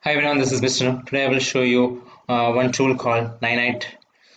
Hi everyone, this is Mr. Today I will show you one tool called Ninite.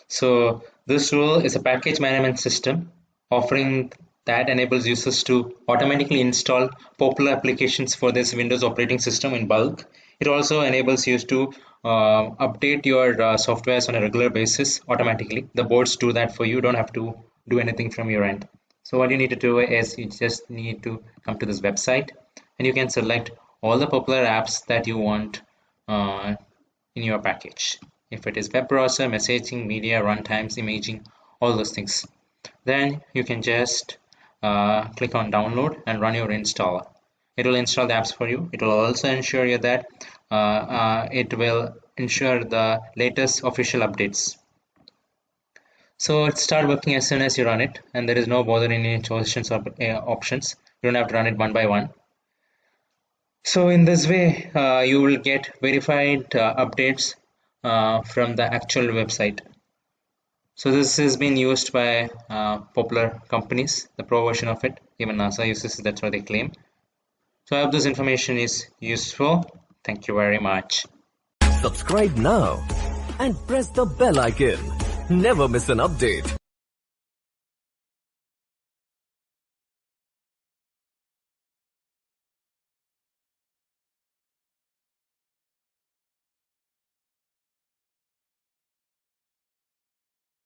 So this tool is a package management system offering that enables users to automatically install popular applications for this Windows operating system in bulk. It also enables you to update your softwares on a regular basis automatically. The boards do that for you. You don't have to do anything from your end. So what you need to do is you just need to come to this website and you can select all the popular apps that you want uh, in your package. If it is web browser, messaging, media, runtimes, imaging, all those things. Then you can just click on download and run your installer. It will install the apps for you. It will also ensure you that it will ensure the latest official updates. So it start working as soon as you run it, and there is no bother in any choices or options. You don't have to run it one by one. So in this way, you will get verified updates from the actual website. So this has been used by popular companies, the pro version of it. Even NASA uses it, that's what they claim. So I hope this information is useful. Thank you very much. Subscribe now and press the bell icon. Never miss an update.